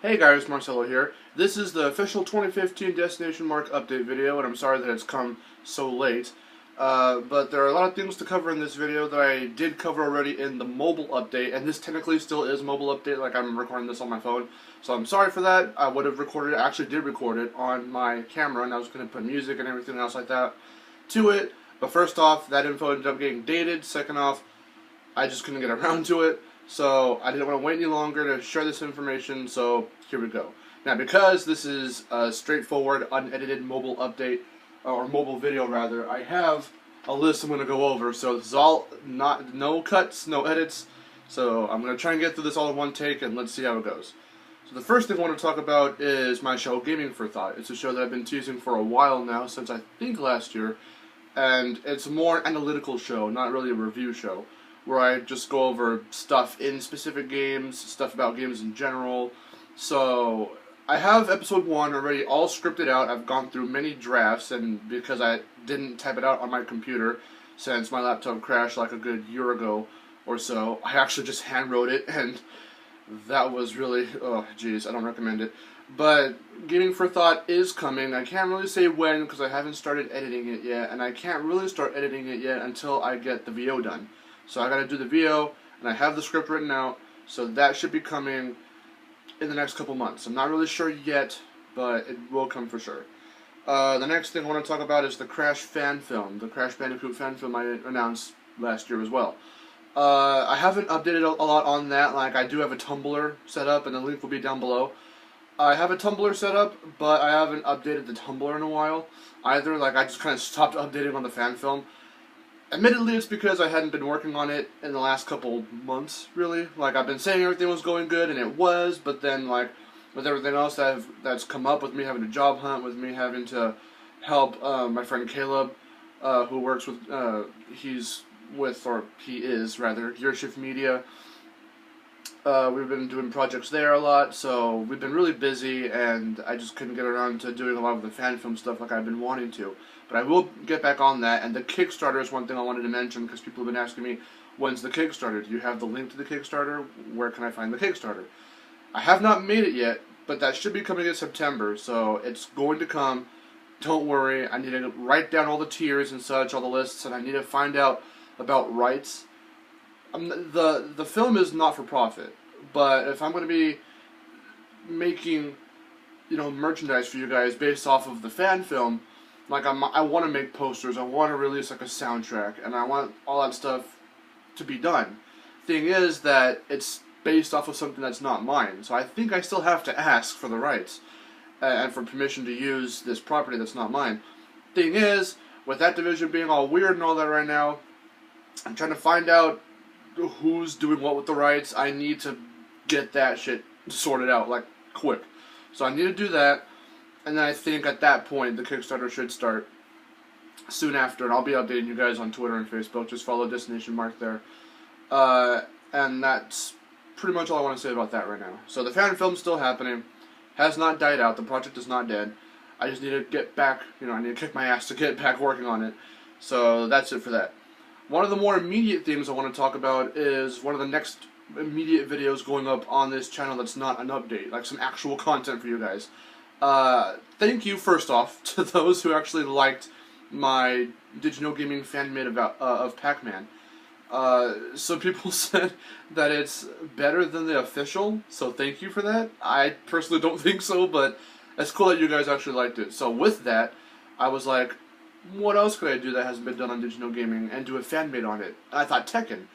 Hey guys, Marcelo here. This is the official 2015 DestinationMarc update video, and I'm sorry that it's come so late. But there are a lot of things to cover in this video that I did cover already in the mobile update, and this technically still is mobile update, like I'm recording this on my phone. So I'm sorry for that. I would have recorded it, I actually did record it on my camera, and I was going to put music and everything else like that to it. But first off, that info ended up getting dated. Second off, I just couldn't get around to it. So I didn't want to wait any longer to share this information, so here we go. Now, because this is a straightforward, unedited mobile update, or mobile video rather, I have a list I'm going to go over. So this is all no cuts, no edits. So I'm going to try and get through this all in one take, and let's see how it goes. So the first thing I want to talk about is my show, Gaming for Thought. It's a show that I've been teasing for a while now, since I think last year, and it's a more analytical show, not really a review show, where I just go over stuff in specific games, stuff about games in general. So I have episode 1 already all scripted out. I've gone through many drafts, and because I didn't type it out on my computer since my laptop crashed like a good year ago or so, I actually just hand wrote it, and that was really, oh geez, I don't recommend it. But Gaming for Thought is coming. I can't really say when because I haven't started editing it yet, and I can't really start editing it yet until I get the VO done. So I gotta do the VO, and I have the script written out, so that should be coming in the next couple months. I'm not really sure yet, but it will come for sure. The next thing I want to talk about is the Crash fan film, the Crash Bandicoot fan film I announced last year as well. I haven't updated a lot on that. Like, I do have a Tumblr set up, and the link will be down below. I have a Tumblr set up, but I haven't updated the Tumblr in a while either. Like, I just kind of stopped updating on the fan film. Admittedly, it's because I hadn't been working on it in the last couple months, really. Like, I've been saying everything was going good, and it was, but then, like, with everything else that's come up, with me having a job hunt, with me having to help my friend Caleb, who works with, he is, rather, Gear Shift Media. We've been doing projects there a lot, so we've been really busy, and I just couldn't get around to doing a lot of the fan film stuff like I've been wanting to. But I will get back on that, and the Kickstarter is one thing I wanted to mention, because people have been asking me, when's the Kickstarter? Do you have the link to the Kickstarter? Where can I find the Kickstarter? I have not made it yet, but that should be coming in September, so it's going to come. Don't worry, I need to write down all the tiers and such, all the lists, and I need to find out about rights. The film is not for profit, but if I'm going to be making, merchandise for you guys based off of the fan film, like I want to make posters, I want to release like a soundtrack, and I want all that stuff to be done. Thing is that it's based off of something that's not mine, so I think I still have to ask for the rights and for permission to use this property that's not mine. Thing is, with that division being all weird and all that right now, I'm trying to find out who's doing what with the rights. I need to get that shit sorted out, like, quick. So I need to do that, and then I think at that point the Kickstarter should start soon after, and I'll be updating you guys on Twitter and Facebook. Just follow DestinationMarc there. And that's pretty much all I want to say about that right now. So the fan film's still happening. Has not died out. The project is not dead. I just need to get back, I need to kick my ass to get back working on it. So that's it for that. One of the more immediate things I want to talk about is one of the next immediate videos going up on this channel that's not an update, like some actual content for you guys. Thank you, first off, to those who actually liked my Digital Gaming fan-made of Pac-Man. Some people said that it's better than the official, so thank you for that. I personally don't think so, but it's cool that you guys actually liked it. So with that, I was like, what else could I do that hasn't been done on Digital Gaming and do a fan-made on it? And I thought Tekken.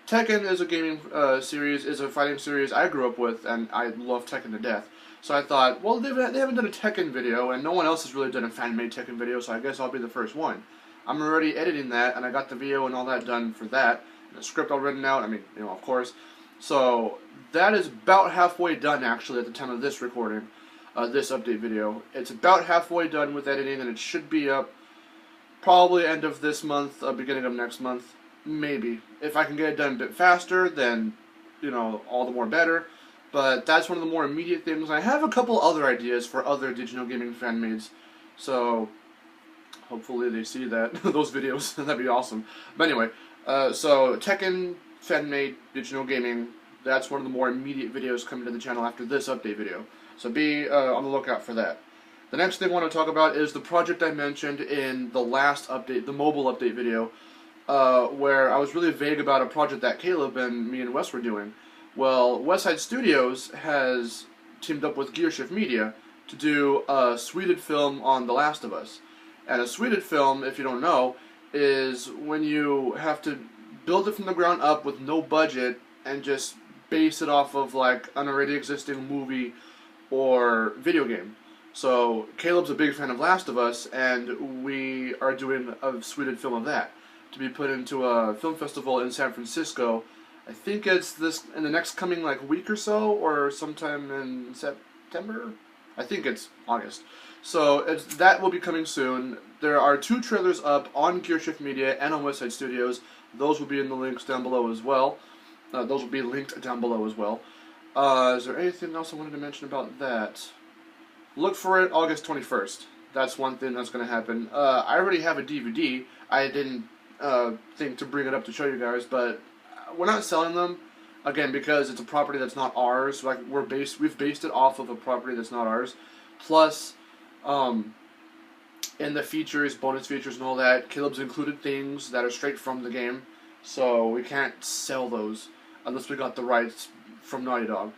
Tekken is a gaming series, is a fighting series I grew up with, and I love Tekken to death. So I thought, well, they haven't done a Tekken video, and no one else has really done a fan-made Tekken video, so I guess I'll be the first one. I'm already editing that, and I got the VO and all that done for that. And the script all written out, of course. So that is about halfway done, actually, at the time of this recording, this update video. It's about halfway done with editing, and it should be up probably end of this month, beginning of next month, maybe. If I can get it done a bit faster, then, all the more better. But that's one of the more immediate things. I have a couple other ideas for other Digital Gaming fan-mades, so hopefully they see that, those videos, that'd be awesome. But anyway, so Tekken fan-made Digital Gaming that's one of the more immediate videos coming to the channel after this update video. So be on the lookout for that. The next thing I want to talk about is the project I mentioned in the last update, the mobile update video, where I was really vague about a project that Caleb and me and Wes were doing. Well, Westside Studios has teamed up with Gearshift Media to do a suited film on The Last of Us. And a suited film, if you don't know, is when you have to build it from the ground up with no budget and just base it off of like an already existing movie or video game. So Caleb's a big fan of Last of Us, and we are doing a suited film of that to be put into a film festival in San Francisco. I think it's this in the next coming like week or so, or sometime in September. I think it's August. So that will be coming soon. There are 2 trailers up on Gearshift Media and on Westside Studios. Those will be in the links down below as well. Those will be linked down below as well. Is there anything else I wanted to mention about that? Look for it August 21st. That's one thing that's going to happen. I already have a DVD. I didn't think to bring it up to show you guys, but we're not selling them. Again, because it's a property that's not ours. Like we've based it off of a property that's not ours. Plus, in the features, bonus features, and all that, Caleb's included things that are straight from the game, so we can't sell those unless we got the rights from Naughty Dog.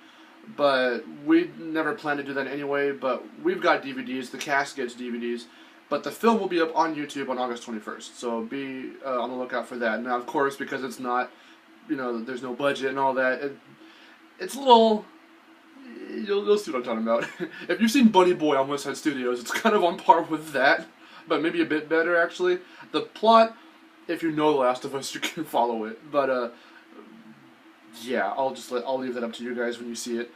But we never planned to do that anyway. But we've got DVDs. The cast gets DVDs. But the film will be up on YouTube on August 21st. So be on the lookout for that. Now, of course, because it's not, there's no budget and all that, it's a little... You'll see what I'm talking about. If you've seen Bunny Boy on Westside Studios, it's kind of on par with that, but maybe a bit better, actually. The plot, if you know The Last of Us, you can follow it. But, yeah, I'll leave that up to you guys when you see it.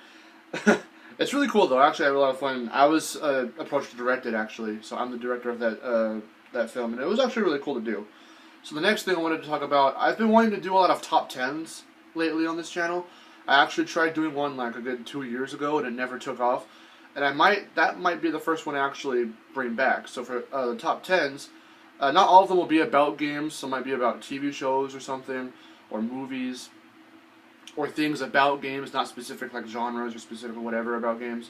It's really cool, though. Actually, I had a lot of fun. I was approached to direct it, actually, so I'm the director of that film, and it was actually really cool to do. So the next thing I wanted to talk about, I've been wanting to do a lot of top 10s lately on this channel. I actually tried doing one like a good 2 years ago, and it never took off. And that might be the first one I actually bring back. So for the top 10s, not all of them will be about games. Some might be about TV shows or something, or movies, or things about games, not specific like genres or specific whatever about games.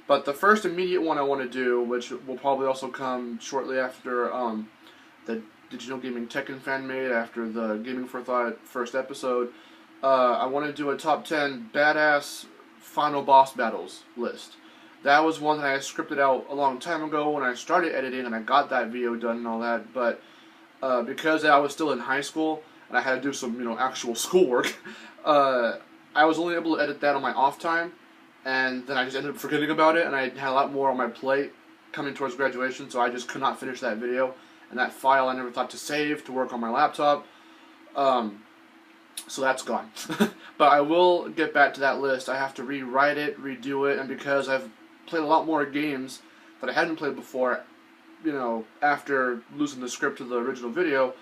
But the first immediate one I want to do, which will probably also come shortly after the Digital Gaming Tekken fan made, after the Gaming for Thought first episode, I want to do a top 10 badass final boss battles list. That was one that I scripted out a long time ago when I started editing, and I got that video done and all that. But because I was still in high school and I had to do some actual schoolwork, I was only able to edit that on my off time, and then I just ended up forgetting about it, and I had a lot more on my plate coming towards graduation, so I just could not finish that video. And that file I never thought to save to work on my laptop. So that's gone. But I will get back to that list. I have to rewrite it, redo it, and because I've played a lot more games that I hadn't played before, after losing the script to the original video,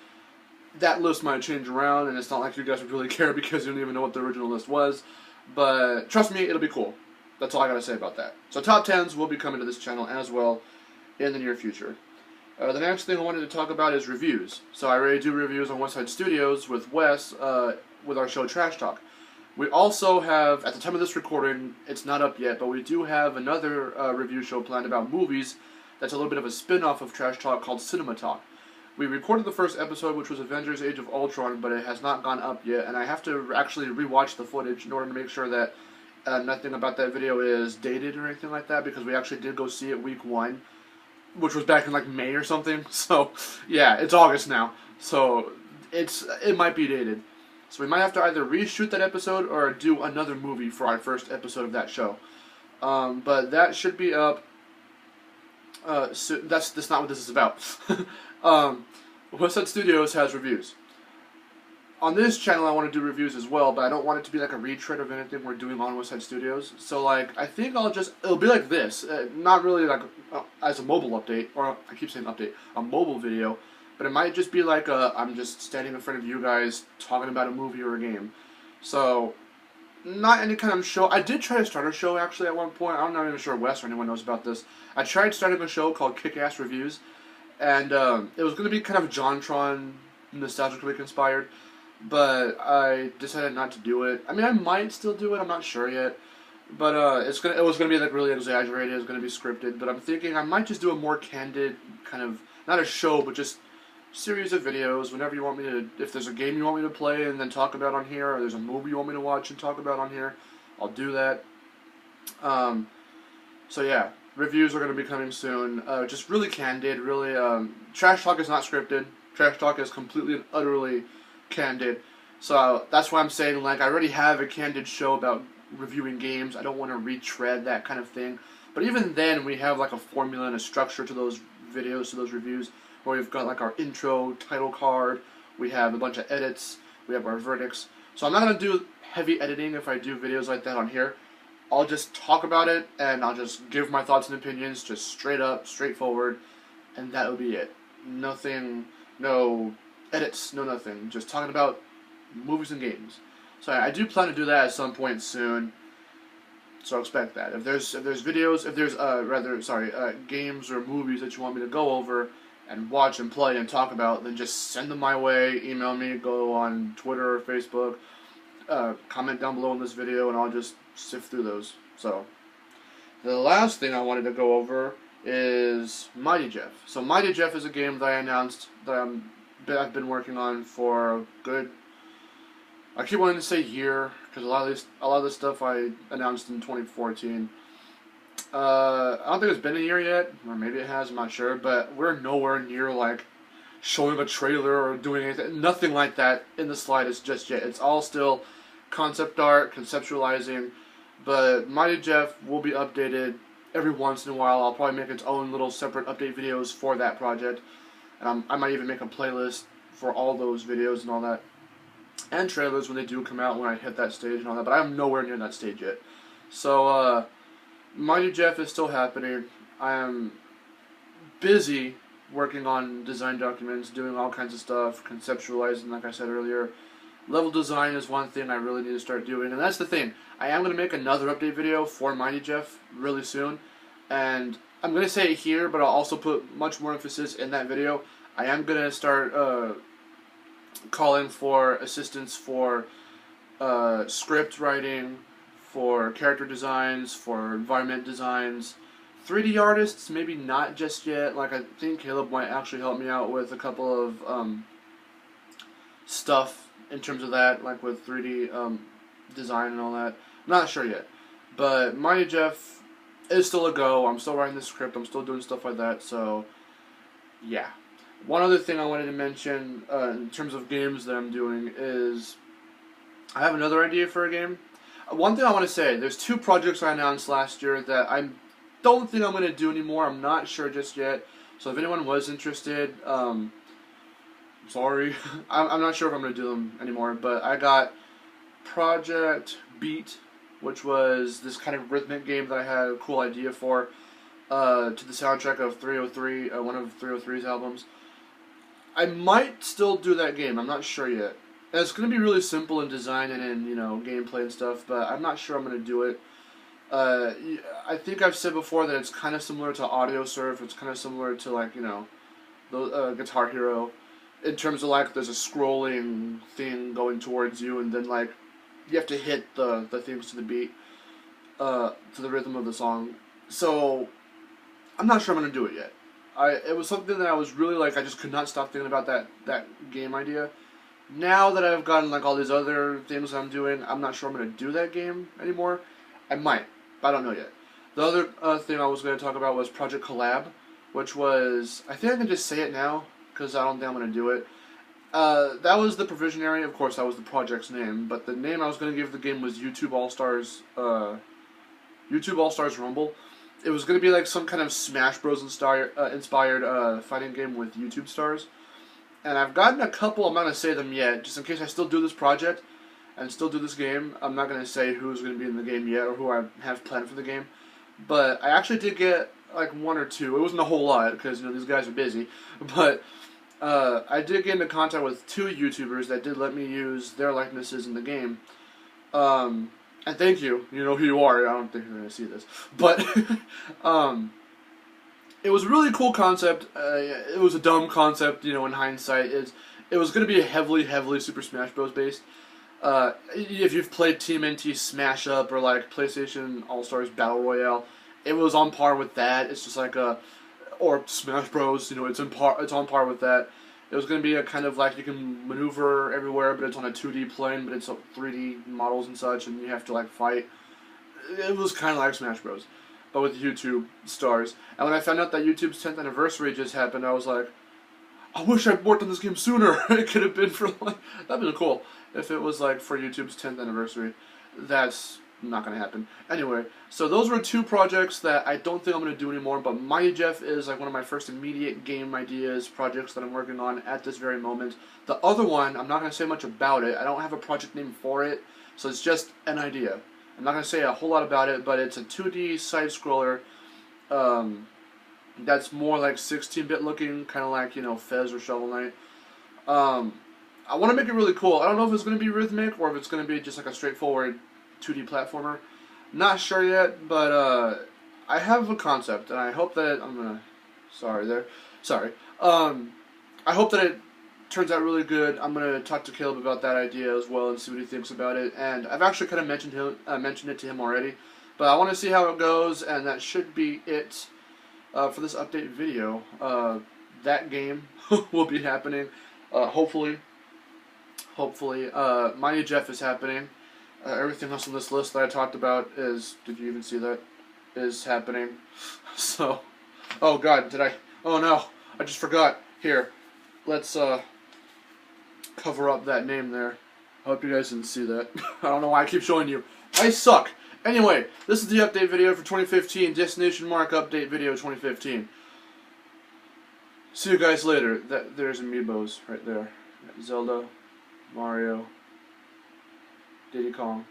that list might change around, and it's not like you guys would really care because you don't even know what the original list was. But trust me, it'll be cool. That's all I gotta say about that. So top 10s will be coming to this channel as well in the near future. The next thing I wanted to talk about is reviews. So I already do reviews on Westside Studios with Wes, with our show Trash Talk. We also have, at the time of this recording, it's not up yet, but we do have another review show planned about movies that's a little bit of a spin-off of Trash Talk called Cinema Talk. We recorded the first episode, which was Avengers Age of Ultron, but it has not gone up yet, and I have to actually rewatch the footage in order to make sure that nothing about that video is dated or anything like that, because we actually did go see it week 1, which was back in like May or something. So yeah, it's August now, so it might be dated. So we might have to either reshoot that episode or do another movie for our first episode of that show. But that should be up. So that's not what this is about. Westside Studios has reviews. On this channel I want to do reviews as well, but I don't want it to be like a retread of anything we're doing on Westside Studios. So like, I think it'll be like this, not really like as a mobile update, or I keep saying update, a mobile video, but it might just be like I'm just standing in front of you guys talking about a movie or a game. So, not any kind of show. I did try to start a show actually at one point. I'm not even sure Wes or anyone knows about this. I tried starting a show called Kick-Ass Reviews, and it was going to be kind of JonTron nostalgically inspired. but I decided not to do it. I mean, I might still do it. I'm not sure yet. But it was gonna be like really exaggerated. It's gonna be scripted. But I'm thinking I might just do a more candid kind of, not a show, but just series of videos. Whenever you want me to, if there's a game you want me to play and then talk about on here, or there's a movie you want me to watch and talk about on here, I'll do that. So yeah, reviews are gonna be coming soon. Just really candid. Really, trash talk is not scripted. Trash talk is completely and utterly candid. So that's why I'm saying, like, I already have a candid show about reviewing games. I don't want to retread that kind of thing. But even then, we have like a formula and a structure to those videos, to those reviews, where we've got like our intro, title card, we have a bunch of edits, we have our verdicts. So I'm not going to do heavy editing if I do videos like that on here. I'll just talk about it, and I'll just give my thoughts and opinions, just straight up, straightforward, and that'll be it. Nothing, no edits, no nothing. Just talking about movies and games. So I do plan to do that at some point soon. So expect that. If there's videos, if there's games or movies that you want me to go over and watch and play and talk about, then just send them my way. Email me. Go on Twitter or Facebook. Comment down below in this video, and I'll just sift through those. So the last thing I wanted to go over is Mighty Jeff. So Mighty Jeff is a game that I announced that I've been working on for a good, I keep wanting to say year, because a lot of this stuff I announced in 2014. I don't think it's been a year yet, or maybe it has, I'm not sure, but we're nowhere near like showing a trailer or doing anything, nothing like that in the slightest just yet. It's all still concept art, conceptualizing, but Mighty Jeff will be updated every once in a while. I'll probably make its own little separate update videos for that project, and I might even make a playlist for all those videos and all that. And trailers when they do come out, when I hit that stage and all that, but I'm nowhere near that stage yet. So, Mighty Jeff is still happening. I am busy working on design documents, doing all kinds of stuff, conceptualizing, like I said earlier. Level design is one thing I really need to start doing, and that's the thing. I am going to make another update video for Mighty Jeff really soon, and I'm going to say it here, but I'll also put much more emphasis in that video. I am going to start calling for assistance for script writing, for character designs, for environment designs. 3D artists, maybe not just yet. Like, I think Caleb might actually help me out with a couple of stuff in terms of that, like with 3D design and all that. I'm not sure yet. But Mighty Jeff is still a go. I'm still writing the script. I'm still doing stuff like that. So, yeah. One other thing I wanted to mention in terms of games that I'm doing is I have another idea for a game. One thing I want to say, there's two projects I announced last year that I don't think I'm going to do anymore. I'm not sure just yet. So if anyone was interested, sorry. I'm not sure if I'm going to do them anymore. But I got Project Beat, which was this kind of rhythmic game that I had a cool idea for, to the soundtrack of 303, one of 303's albums. I might still do that game. I'm not sure yet. And it's going to be really simple in design and in, gameplay and stuff, but I'm not sure I'm going to do it. I think I've said before that it's kind of similar to Audio Surf. It's kind of similar to, like, the Guitar Hero, in terms of, like, there's a scrolling thing going towards you, and then, like, you have to hit the things to the beat, to the rhythm of the song. So, I'm not sure I'm going to do it yet. It was something that I was really, like, I just could not stop thinking about that game idea. Now that I've gotten, like, all these other things I'm doing, I'm not sure I'm going to do that game anymore. I might, but I don't know yet. The other thing I was going to talk about was Project Collab, which was, I think I can just say it now, because I don't think I'm going to do it. That was the provisionary, of course that was the project's name, but the name I was going to give the game was YouTube All-Stars Rumble. It was going to be like some kind of Smash Bros. Inspired fighting game with YouTube stars. And I've gotten a couple, I'm not going to say them yet, just in case I still do this project and still do this game. I'm not going to say who's going to be in the game yet or who I have planned for the game. But I actually did get like one or two. It wasn't a whole lot because these guys are busy. But I did get into contact with two YouTubers that did let me use their likenesses in the game. And thank you. You know who you are. I don't think you're going to see this. But it was a really cool concept. It was a dumb concept, in hindsight. it was going to be heavily Super Smash Bros. Based. If you've played Team NT Smash Up or like PlayStation All Stars Battle Royale, it was on par with that. It's just like or Smash Bros. You know, it's on par with that. It was going to be a kind of like you can maneuver everywhere, but it's on a 2D plane, but it's 3D models and such, and you have to like fight. It was kind of like Smash Bros. But with YouTube stars. And when I found out that YouTube's 10th anniversary just happened, I was like, I wish I'd worked on this game sooner. It could have been for like, that'd been cool if it was like for YouTube's 10th anniversary. That's not going to happen. Anyway, so those were 2 projects that I don't think I'm going to do anymore, but Mighty Jeff is like one of my first immediate game ideas, projects that I'm working on at this very moment. The other one, I'm not going to say much about it. I don't have a project name for it, so it's just an idea. I'm not going to say a whole lot about it, but it's a 2D side-scroller that's more like 16-bit looking, kind of like, you know, Fez or Shovel Knight. I want to make it really cool. I don't know if it's going to be rhythmic or if it's going to be just like a straightforward 2D platformer. Not sure yet, but I have a concept, and I hope that Sorry. I hope that it turns out really good. I'm going to talk to Caleb about that idea as well and see what he thinks about it. And I've actually kind of mentioned it to him already. But I want to see how it goes, and that should be it for this update video. That game will be happening, hopefully. Mighty Jeff is happening. Everything else on this list that I talked about is, did you even see that, is happening. So, oh god, oh no, I just forgot. Here, let's cover up that name there. I hope you guys didn't see that. I don't know why I keep showing you. I suck. Anyway, this is the update video for 2015, DestinationMarc update video 2015. See you guys later. There's amiibos right there. Zelda, Mario, Diddy Kong.